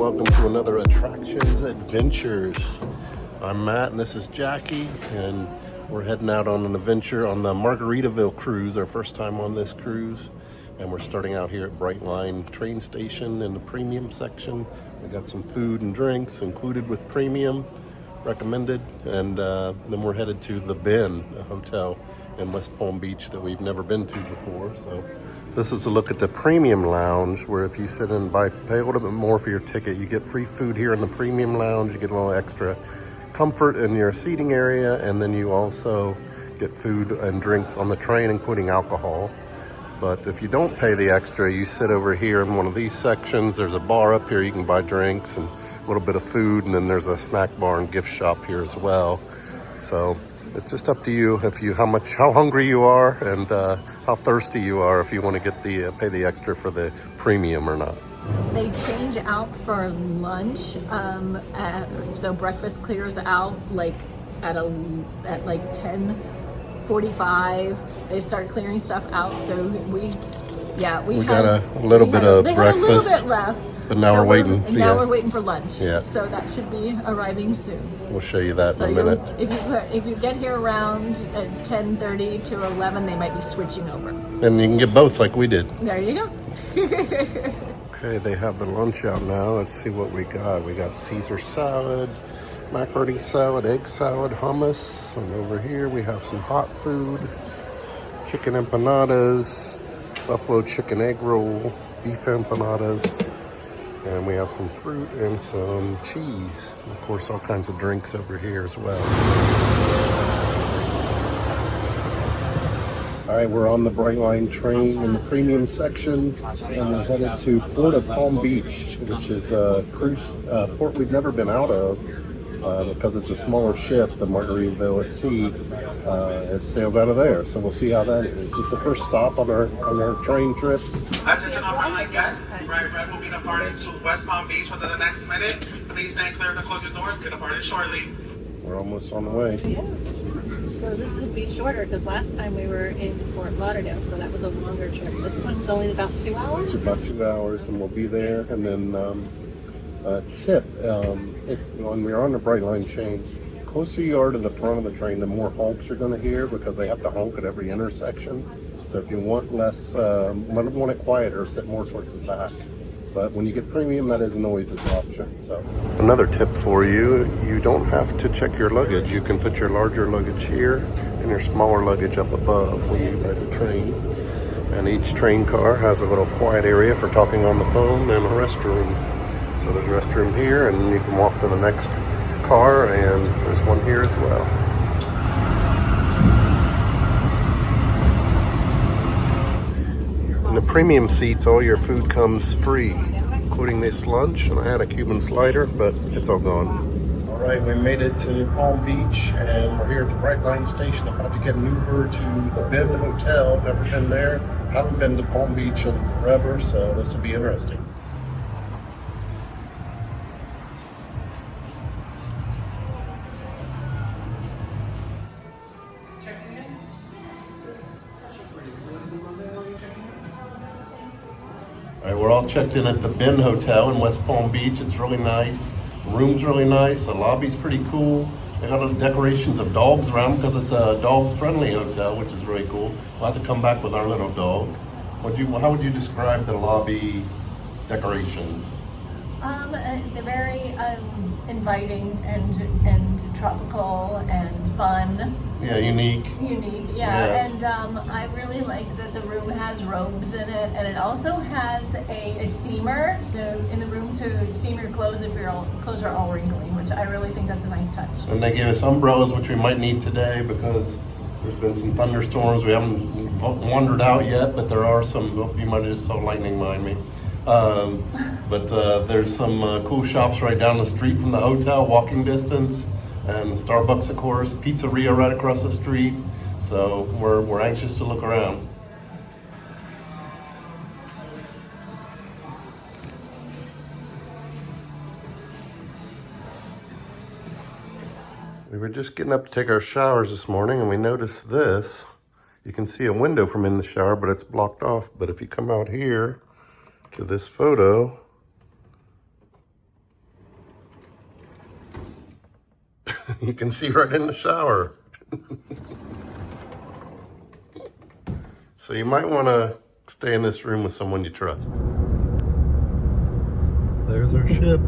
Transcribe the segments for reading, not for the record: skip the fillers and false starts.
welcome to another Attractions Adventures. I'm Matt and this is Jackie, and we're heading out on an adventure on the Margaritaville cruise, our first time on this cruise. And we're starting out here at Brightline train station in the premium section. We got some food and drinks included with premium, recommended, and then we're headed to the Bin, a hotel in West Palm Beach that we've never been to before. So this is a look at the premium lounge, where if you sit and pay a little bit more for your ticket, you get free food here in the premium lounge. You get a little extra comfort in your seating area, and then you also get food and drinks on the train, including alcohol. But if you don't pay the extra, you sit over here in one of these sections. There's a bar up here, you can buy drinks and a little bit of food, and then there's a snack bar and gift shop here as well. So it's just up to you how hungry you are and how thirsty you are, if you want to get pay the extra for the premium or not. They change out for lunch, so breakfast clears out like at 10:45. They start clearing stuff out, so we got a little bit of breakfast. They had a little bit left. But now we're waiting. Now we're waiting for lunch. Yeah. So that should be arriving soon. We'll show you that in a minute. If you get here around 10:30 to 11, they might be switching over. And you can get both like we did. There you go. Okay, they have the lunch out now. Let's see what we got. We got Caesar salad, macaroni salad, egg salad, hummus. And over here we have some hot food, chicken empanadas, buffalo chicken egg roll, beef empanadas. And we have some fruit and some cheese. And of course, all kinds of drinks over here as well. All right, we're on the Brightline train in the premium section, and we're headed to Port of Palm Beach, which is a cruise port we've never been out of because it's a smaller ship, the Margaritaville at sea. It sails out of there, so we'll see how that is. It's the first stop on our train trip. Attention all Brightline guests. Red will be departing to West Palm Beach within the next minute. Please stand clear to close your doors. We're departing shortly. We're almost on the way. Yeah. So this would be shorter because last time we were in Fort Lauderdale, so that was a longer trip. This one's only about 2 hours. It's about 2 hours, and we'll be there. And then tip, when we're on the Brightline chain, the closer you are to the front of the train, the more honks you're going to hear, because they have to honk at every intersection. So if you want want it quieter, sit more towards the back. But when you get premium, that isn't always an option. So another tip for you: you don't have to check your luggage. You can put your larger luggage here and your smaller luggage up above when you ride the train. And each train car has a little quiet area for talking on the phone and a restroom. So there's a restroom here, and you can walk to the next car, and there's one here as well. In the premium seats, all your food comes free, including this lunch, and I had a Cuban slider, but it's all gone. All right, we made it to Palm Beach, and we're here at the Brightline station, about to get an Uber to the Bin Hotel. Never been there, haven't been to Palm Beach in forever, so this will be interesting. All right, we're all checked in at the Bin Hotel in West Palm Beach. It's really nice. The room's really nice. The lobby's pretty cool. They got little decorations of dogs around because it's a dog-friendly hotel, which is really cool. We'll have to come back with our little dog. How would you describe the lobby decorations? They're very inviting and tropical and fun. Yeah, unique. Yeah. Yes. And I really like that the room has robes in it, and it also has a steamer in the room to steam your clothes if your clothes are all wrinkly, which I really think that's a nice touch. And they gave us umbrellas, which we might need today because there's been some thunderstorms. We haven't wandered out yet, but there are some. Oh, you might have just saw lightning behind me. But there's some cool shops right down the street from the hotel, walking distance, and Starbucks, of course, pizzeria right across the street. So we're anxious to look around. We were just getting up to take our showers this morning, and we noticed this. You can see a window from in the shower, but it's blocked off. But if you come out here to this photo, You can see right in the shower. So you might want to stay in this room with someone you trust. There's our ship.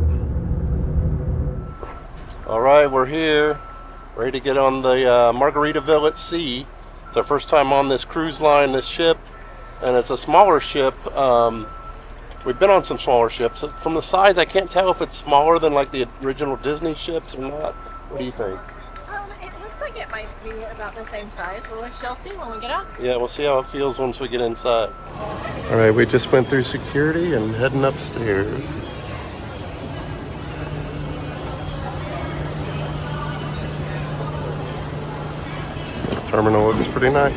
All right, we're here, ready to get on the Margaritaville at sea. It's our first time on this cruise line, this ship, and it's a smaller ship. We've been on some smaller ships. From the size, I can't tell if it's smaller than like the original Disney ships or not. What do you think? It looks like it might be about the same size. We shall see when we get out. Yeah, we'll see how it feels once we get inside. All right, we just went through security and heading upstairs. Terminal looks pretty nice.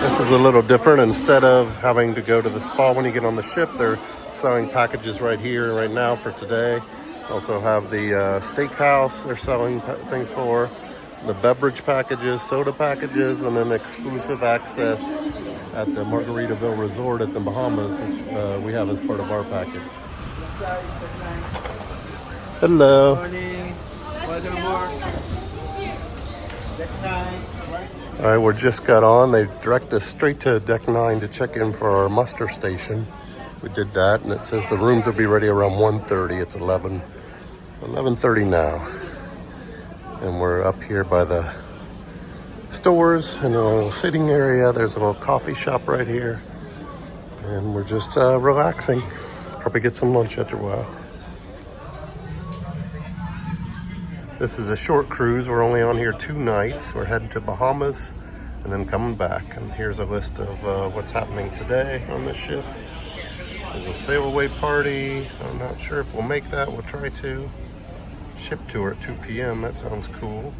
This is a little different. Instead of having to go to the spa when you get on the ship, they're selling packages right here, right now for today. Also have the Steakhouse they're selling things for, the beverage packages, soda packages, and then exclusive access at the Margaritaville Resort at the Bahamas, which we have as part of our package. Hello. Morning. Welcome aboard. Deck 9. All right, we just got on. They direct us straight to deck 9 to check in for our muster station. We did that, and it says the rooms will be ready around 1:30. It's 11:30 now. And we're up here by the stores and a little sitting area. There's a little coffee shop right here. And we're just relaxing. Probably get some lunch after a while. This is a short cruise. We're only on here 2 nights. We're heading to Bahamas and then coming back. And here's a list of what's happening today on this ship. There's a sail away party. I'm not sure if we'll make that. We'll try to. Ship tour at 2 p.m. That sounds cool.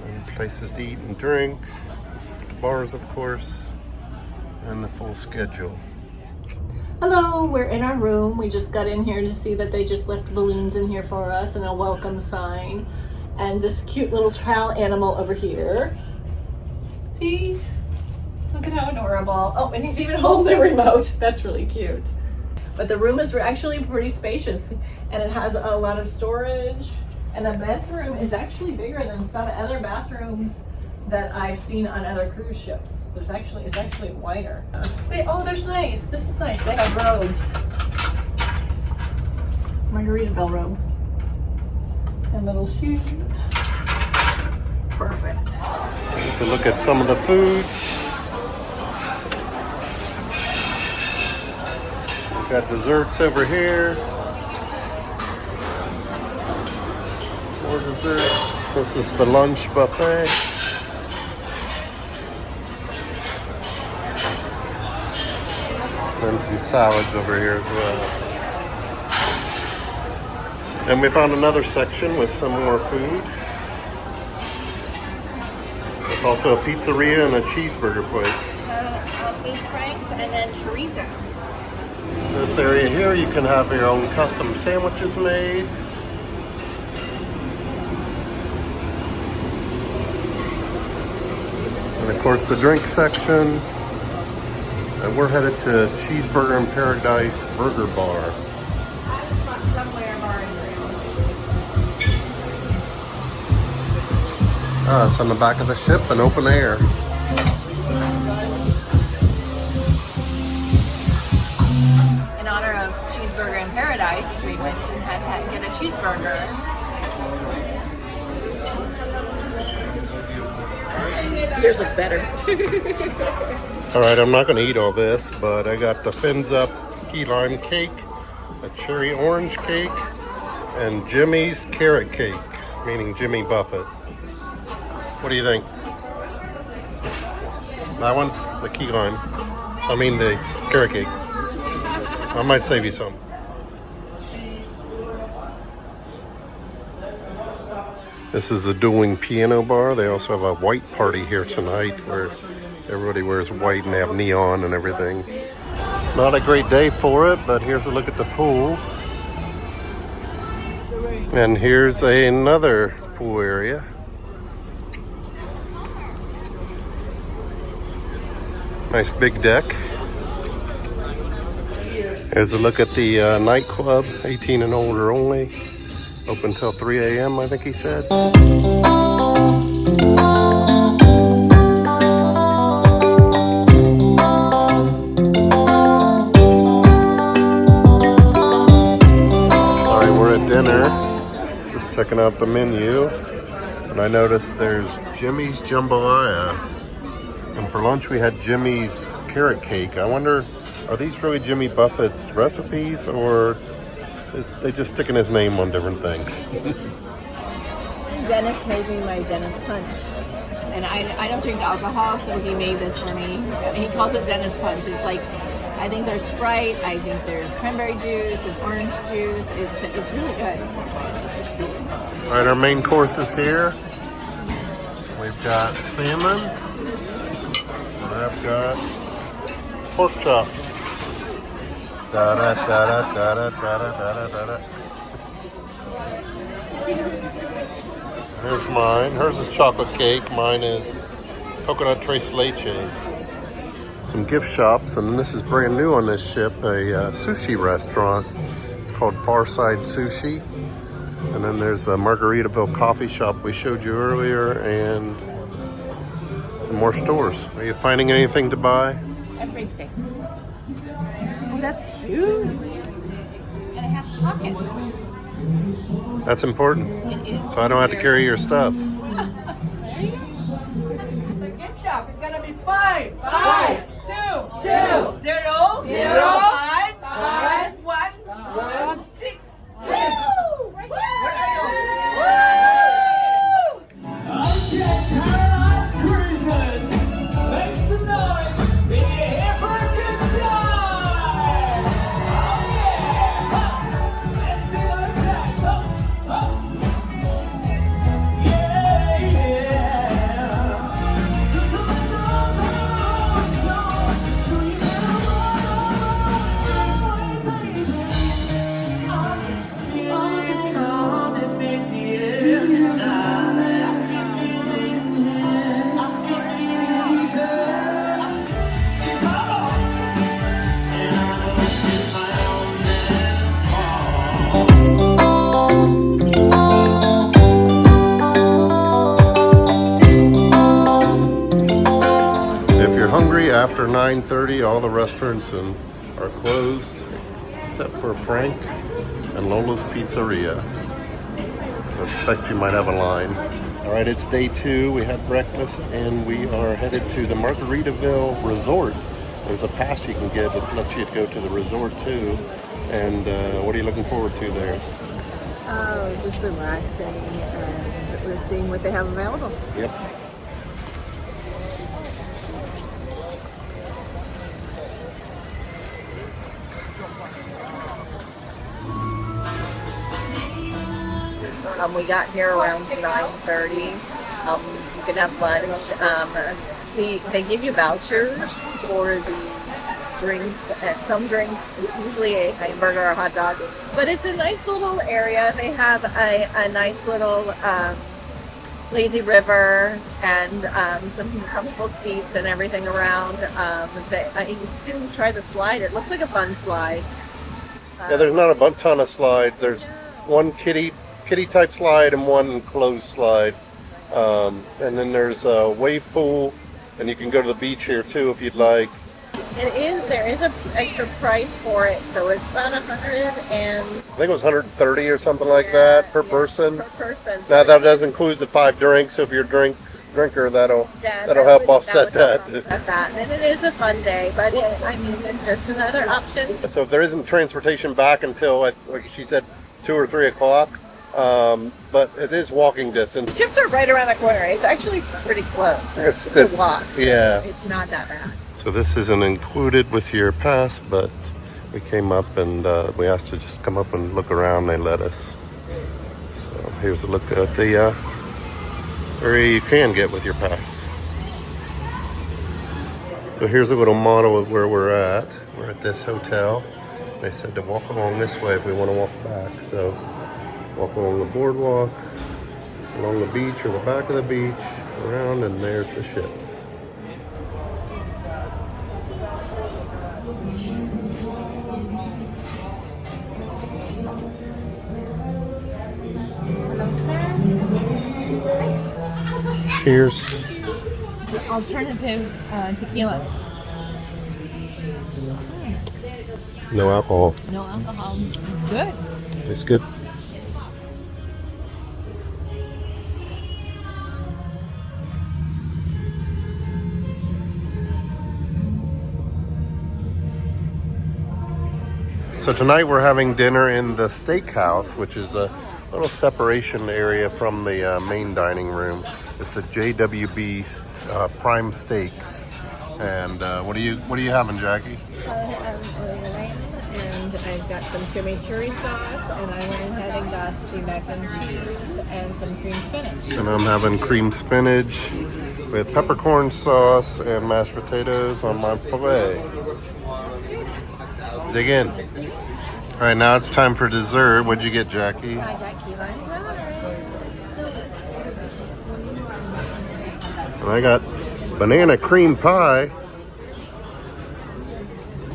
And places to eat and drink. Bars, of course. And the full schedule. Hello, we're in our room. We just got in here to see that they just left balloons in here for us and a welcome sign. And this cute little trowel animal over here. See? Look at how adorable. Oh, and he's even holding the remote. That's really cute. But the room is actually pretty spacious and it has a lot of storage. And the bedroom is actually bigger than some other bathrooms that I've seen on other cruise ships. It's actually wider. There's nice. This is nice. They have robes. Margaritaville robe. And little shoes. Perfect. So look at some of the foods. We've got desserts over here. More desserts. This is the lunch buffet. And some salads over here as well. And we found another section with some more food. There's also a pizzeria and a cheeseburger place. Beef franks and then chorizo. This area here, you can have your own custom sandwiches made. And of course the drink section. And we're headed to Cheeseburger in Paradise Burger Bar. It's on the back of the ship and open air. In honor of Cheeseburger in Paradise, we went and had to get a cheeseburger. Yours looks better. All right, I'm not going to eat all this, but I got the Fins Up key lime cake, a cherry orange cake, and Jimmy's carrot cake, meaning Jimmy Buffett. What do you think? That one? The key lime. I mean the carrot cake. I might save you some. This is the Dueling Piano Bar. They also have a white party here tonight where everybody wears white and they have neon and everything. Not a great day for it, but here's a look at the pool. And here's another pool area. Nice big deck. Here's a look at the nightclub, 18 and older only. Open till 3 a.m. I think he said. Dinner, just checking out the menu, and I noticed there's Jimmy's Jambalaya, and for lunch we had Jimmy's carrot cake. I wonder, are these really Jimmy Buffett's recipes, or is they just sticking his name on different things? Dennis made me my Dennis Punch, and I don't drink alcohol, so he made this for me. He calls it Dennis Punch. It's like, I think there's Sprite, I think there's cranberry juice and orange juice. It's really good. All right, our main course is here. We've got salmon, and I've got pork chop. Da da da da da da da da da da. Here's mine. Hers is chocolate cake. Mine is coconut tres leches. Some gift shops, and this is brand new on this ship, a sushi restaurant. It's called Farside Sushi. And then there's a Margaritaville coffee shop we showed you earlier, and some more stores. Are you finding anything to buy? Everything. Oh, that's cute. And it has pockets. That's important. It is. So I don't have to carry your stuff. The gift shop is gonna be 5, 2, 0, 0, 5, 1, 6. After 9:30, all the restaurants are closed except for Frank and Lola's Pizzeria. So I expect you might have a line. All right, it's day 2. We had breakfast and we are headed to the Margaritaville Resort. There's a pass you can get that lets you go to the resort too. And what are you looking forward to there? Oh, just relaxing and we're seeing what they have available. Yep. We got here around 9:30. You can have lunch. They give you vouchers for the drinks. And some drinks, it's usually a hamburger or a hot dog. But it's a nice little area. They have a nice little lazy river and some comfortable seats and everything around. I didn't try the slide. It looks like a fun slide. Yeah, there's not a ton of slides. There's one kiddie type slide and one closed slide, and then there's a wave pool, and you can go to the beach here too if you'd like. There is an extra price for it, so it's about I think it was $130 or something like that per person. Per person. Now that does include the 5 drinks, so if you're a drinker, that'll help offset that. And it is a fun day, but it's just another option. So if there isn't transportation back until, like she said, 2 or 3 o'clock, but it is walking distance. Ships are right around the corner. It's actually pretty close. It's a walk. Yeah. It's not that bad. So this isn't included with your pass, but we came up and we asked to just come up and look around. They let us. So here's a look at the area you can get with your pass. So here's a little model of where we're at. We're at this hotel. They said to walk along this way if we want to walk back. So walk along the boardwalk, along the beach or the back of the beach, around, and there's the ships. Cheers. Alternative tequila. No alcohol. No alcohol. It's good. It's good. So tonight we're having dinner in the Steakhouse, which is a little separation area from the main dining room. It's a JWB Prime Steaks. And what are you having, Jackie? I'm ordering lamb, and I've got some chimichurri sauce, and I went ahead and got the mac and cheese and some cream spinach. And I'm having cream spinach with peppercorn sauce and mashed potatoes on my filet. Dig in. All right, now it's time for dessert. What'd you get, Jackie? I got key lime pie. And I got banana cream pie.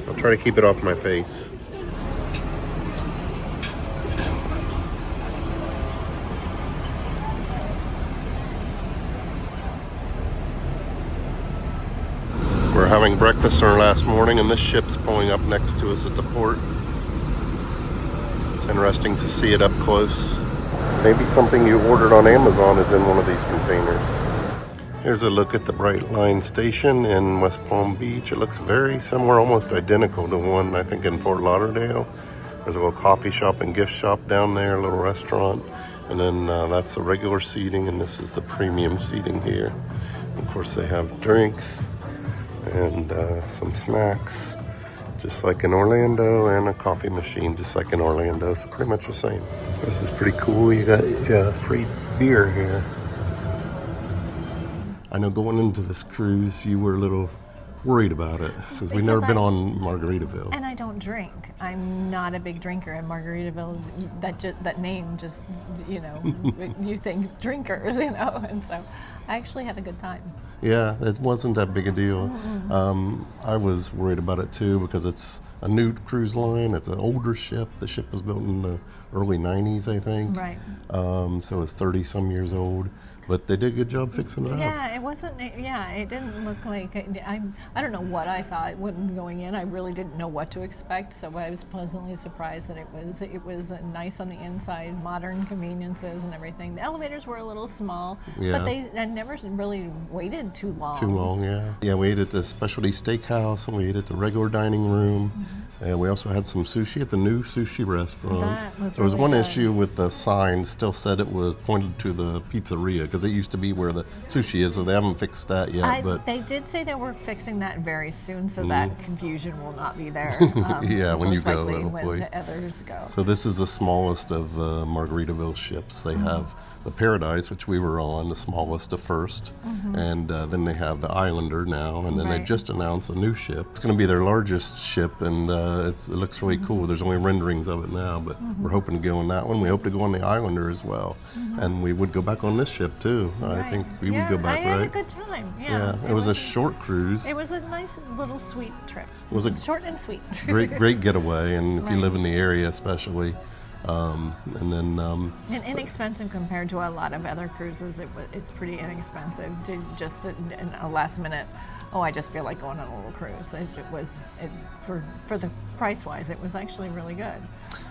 I'll try to keep it off my face. We're having breakfast our last morning, and this ship's pulling up next to us at the port. It's interesting to see it up close. Maybe something you ordered on Amazon is in one of these containers. Here's a look at the Brightline station in West Palm Beach. It looks very similar, almost identical to one, I think, in Fort Lauderdale. There's a little coffee shop and gift shop down there, a little restaurant. And then that's the regular seating, and this is the premium seating here. Of course, they have drinks and some snacks, just like in Orlando, and a coffee machine, just like in Orlando. So pretty much the same. This is pretty cool. You got free beer here. I know going into this cruise, you were a little worried about it because we've never been on Margaritaville. And I don't drink. I'm not a big drinker. And Margaritaville, that name just, you think drinkers, And so I actually had a good time. Yeah, it wasn't that big a deal. I was worried about it too because it's a new cruise line. It's an older ship. The ship was built in the early 90s, I think. Right. So it's 30 some years old. But they did a good job fixing it up. Yeah, it wasn't. Yeah, it didn't look like. I don't know what I thought when going in. I really didn't know what to expect, so I was pleasantly surprised that it was nice on the inside, modern conveniences and everything. The elevators were a little small, but I never really waited too long. Too long, yeah. Yeah, we ate at the specialty steakhouse and we ate at the regular dining room. And we also had some sushi at the new sushi restaurant. There was one issue with the sign, still said it was pointed to the pizzeria because it used to be where the sushi is, so they haven't fixed that yet. But they did say they were fixing that very soon, so that confusion will not be there. Yeah, when you go, when the others go. So this is the smallest of Margaritaville ships. They have the Paradise, which we were on, the smallest, the first, and then they have the Islander now, and then they just announced a new ship. It's going to be their largest ship, and it looks really cool. There's only renderings of it now, but we're hoping to go on that one. We hope to go on the Islander as well, and we would go back on this ship too. I think we would go back, I had right? a good time. Yeah, it was a short cruise. It was a nice little sweet trip. It was a short and sweet. great getaway, and if you live in the area especially. And inexpensive compared to a lot of other cruises. It's pretty inexpensive to just in a last minute. Oh, I just feel like going on a little cruise. For the price wise, it was actually really good.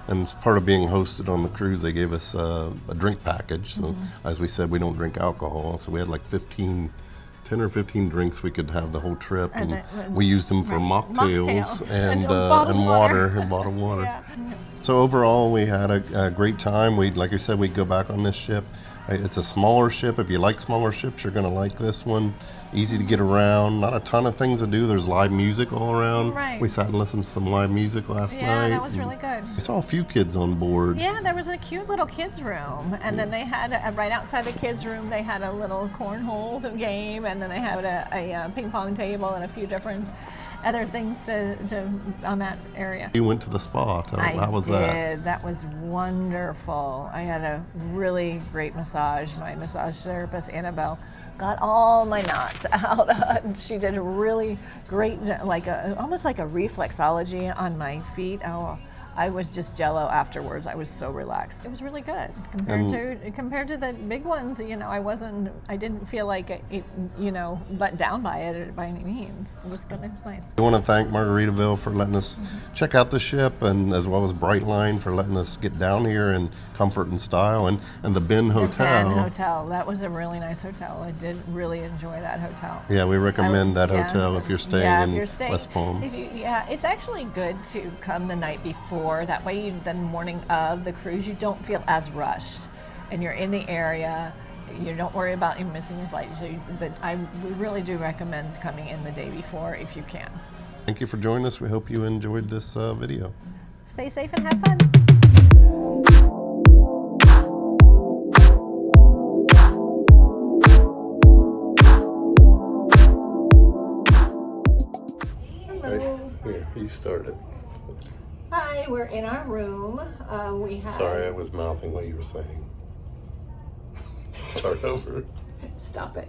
And as part of being hosted on the cruise, they gave us a drink package. So as we said, we don't drink alcohol, so we had like 10 or 15 drinks we could have the whole trip, and we used them for mocktails and water and bottled water. Yeah. So overall, we had a great time. Like I said, we'd go back on this ship. It's a smaller ship. If you like smaller ships, you're going to like this one. Easy to get around. Not a ton of things to do. There's live music all around. Right. We sat and listened to some live music last night. Yeah, that was really good. I saw a few kids on board. Yeah, there was a cute little kids room, and then they had right outside the kids room they had a little cornhole game, and then they had a ping pong table and a few different other things to on that area. You went to the spa. How was that? I did. That was wonderful. I had a really great massage. My massage therapist, Annabelle, got all my knots out. She did a really great, almost like a reflexology on my feet. Oh, I was just jello afterwards. I was so relaxed. It was really good compared to the big ones. You know, I didn't feel like it let down by it by any means. It was good. It was nice. We want to thank Margaritaville for letting us check out the ship, and as well as Brightline for letting us get down here in comfort and style, and the Ben Hotel. The Ben Hotel. That was a really nice hotel. I did really enjoy that hotel. Yeah, we recommend that hotel if you're staying in West Palm. It's actually good to come the night before. That way, the morning of the cruise, you don't feel as rushed, and you're in the area. You don't worry about you missing your flight. So, we really do recommend coming in the day before if you can. Thank you for joining us. We hope you enjoyed this video. Stay safe and have fun. Here, you started. Hi, we're in our room. Sorry, I was mouthing what you were saying. Start over. Stop it.